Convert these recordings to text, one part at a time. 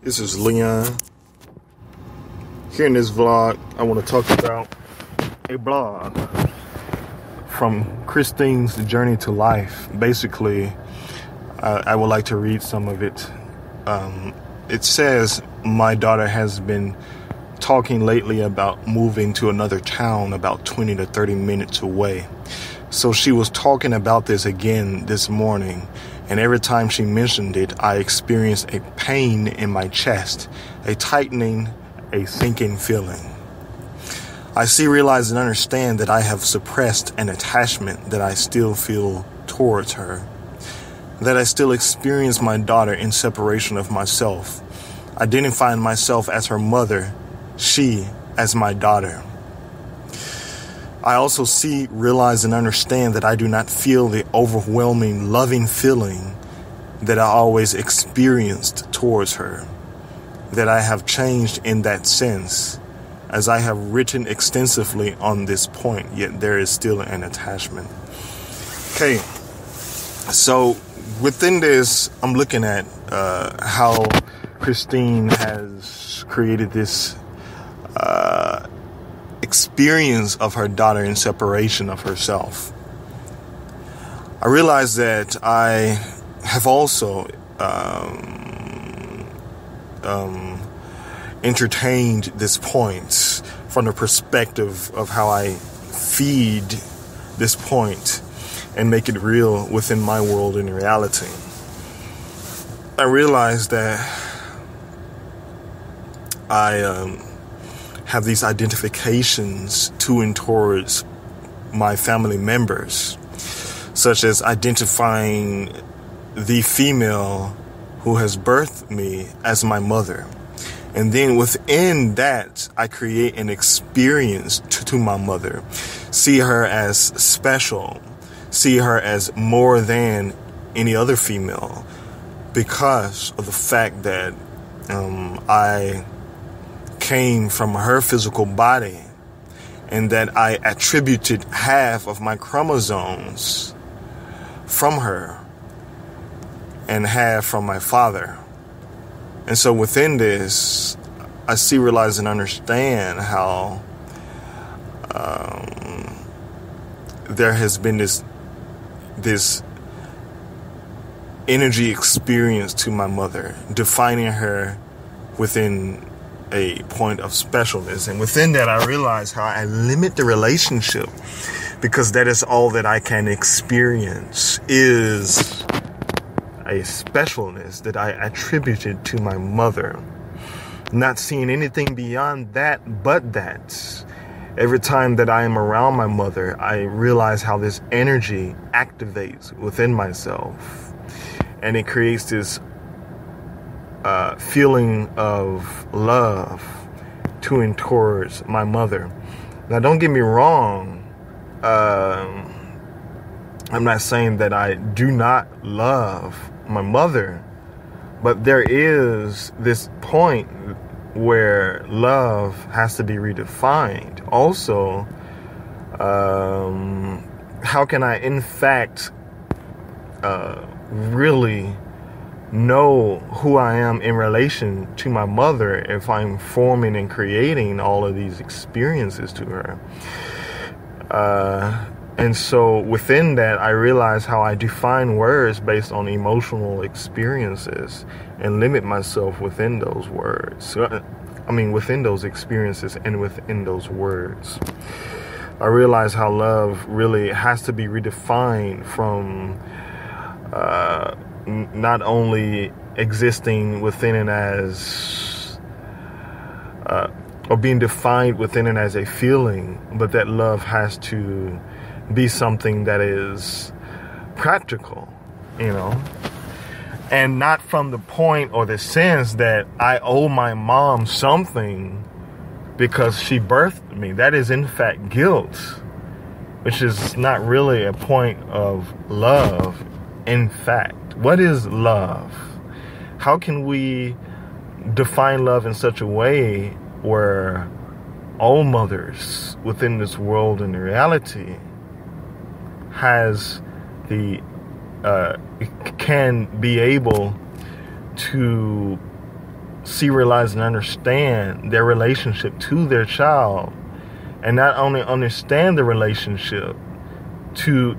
This is Leon. Here in this vlog, I want to talk about a blog from Christine's Journey to Life. Basically, I would like to read some of it. It says, my daughter has been talking lately about moving to another town about 20 to 30 minutes away. So she was talking about this again this morning. And every time she mentioned it, I experienced a pain in my chest, a tightening, a sinking feeling. I realize, and understand that I have suppressed an attachment that I still feel towards her, that I still experience my daughter in separation of myself, identifying myself as her mother, she as my daughter. I also realize, and understand that I do not feel the overwhelming, loving feeling that I always experienced towards her, that I have changed in that sense, as I have written extensively on this point, yet there is still an attachment. Okay, so within this, I'm looking at how Christine has created this experience of her daughter in separation of herself. I realize that I have also entertained this point from the perspective of how I feed this point and make it real within my world and reality. I realize that I have these identifications to and towards my family members, such as identifying the female who has birthed me as my mother. And then within that, I create an experience to my mother, see her as special, see her as more than any other female, because of the fact that I came from her physical body, and that I attributed half of my chromosomes from her and half from my father. And so within this, I realize, and understand how there has been this energy experience to my mother, defining her within a point of specialness. And within that, I realize how I limit the relationship, because that is all that I can experience, is a specialness that I attributed to my mother, not seeing anything beyond that but that. Every time that I am around my mother, I realize how this energy activates within myself, and it creates this feeling of love to and towards my mother. Now, don't get me wrong. I'm not saying that I do not love my mother, but there is this point where love has to be redefined. Also, how can I, in fact, really know who I am in relation to my mother if I'm forming and creating all of these experiences to her? And so within that, I realize how I define words based on emotional experiences and limit myself within those words. Within those experiences and within those words. I realize how love really has to be redefined from not only existing within it as or being defined within it as a feeling, but that love has to be something that is practical, and not from the point or the sense that I owe my mom something because she birthed me. That is in fact guilt, which is not really a point of love. In fact, what is love? How can we define love in such a way where all mothers within this world and the reality has can be able to see, realize, and understand their relationship to their child, and not only understand the relationship to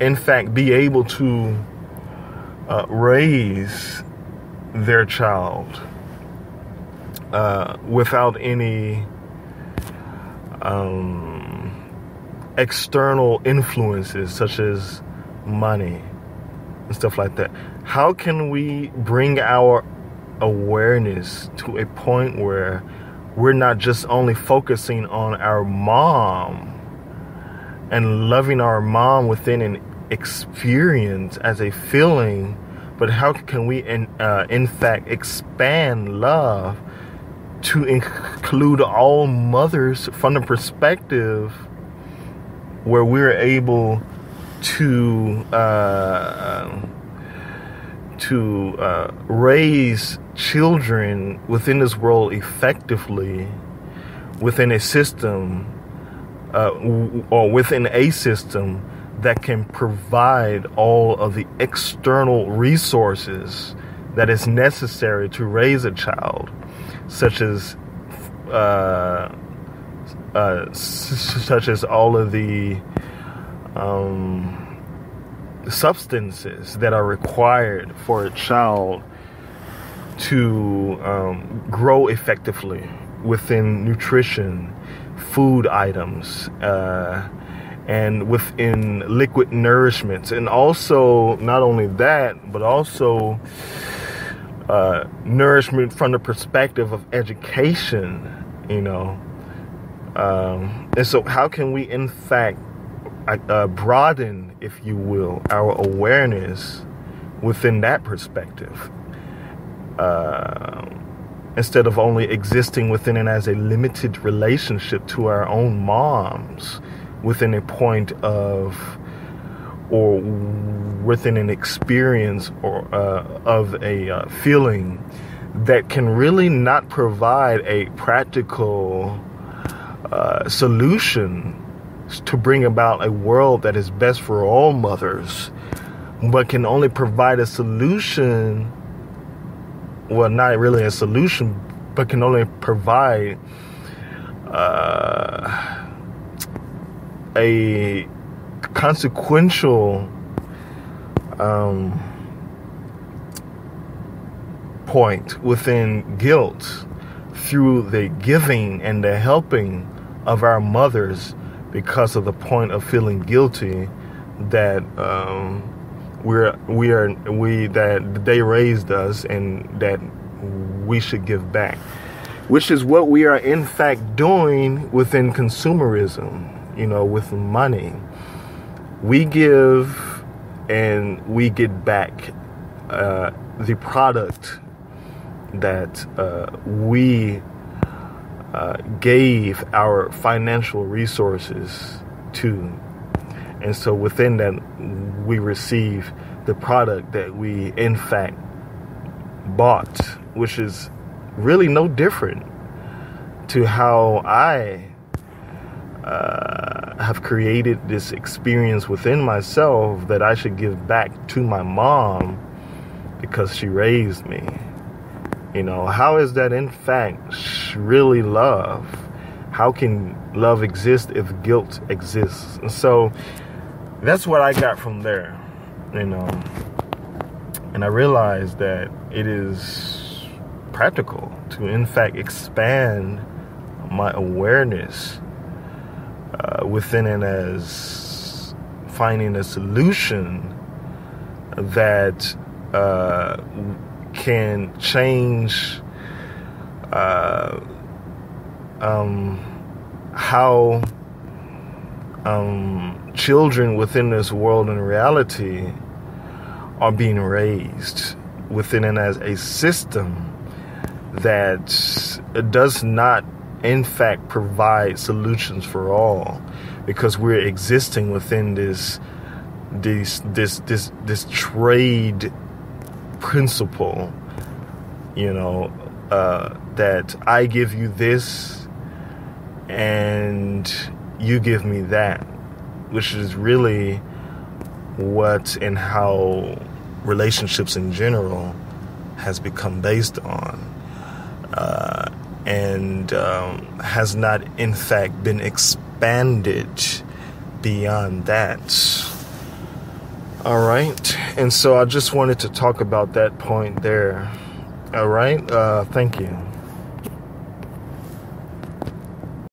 in fact be able to raise their child without any external influences such as money and stuff like that. How can we bring our awareness to a point where we're not just only focusing on our mom and loving our mom within an experience as a feeling, but how can we in fact expand love to include all mothers from the perspective where we're able to raise children within this world effectively within a system or within a system that can provide all of the external resources that is necessary to raise a child, such as all of the substances that are required for a child to grow effectively within nutrition, food items, and within liquid nourishments. And also, not only that, but also nourishment from the perspective of education, and so how can we in fact broaden, if you will, our awareness within that perspective, instead of only existing within it as a limited relationship to our own moms within a point of, or within an experience or of a feeling that can really not provide a practical solution to bring about a world that is best for all mothers, but can only provide a solution, well, not really a solution, but can only provide a consequential point within guilt through the giving and the helping of our mothers, because of the point of feeling guilty that that they raised us and that we should give back, which is what we are in fact doing within consumerism. With money, we give and we get back the product that we gave our financial resources to. And so within that, we receive the product that we in fact bought, which is really no different to how I have created this experience within myself that I should give back to my mom because she raised me. How is that in fact really love? How can love exist if guilt exists? And so that's what I got from there, and I realized that it is practical to in fact expand my awareness within it, as finding a solution that can change how children within this world and reality are being raised within it as a system that trade not in fact provide solutions for all, because we're existing within this trade principle, that I give you this and you give me that, which is really what and how relationships in general has become based on, and has not, in fact, been expanded beyond that. All right. And so I just wanted to talk about that point there. All right. Thank you.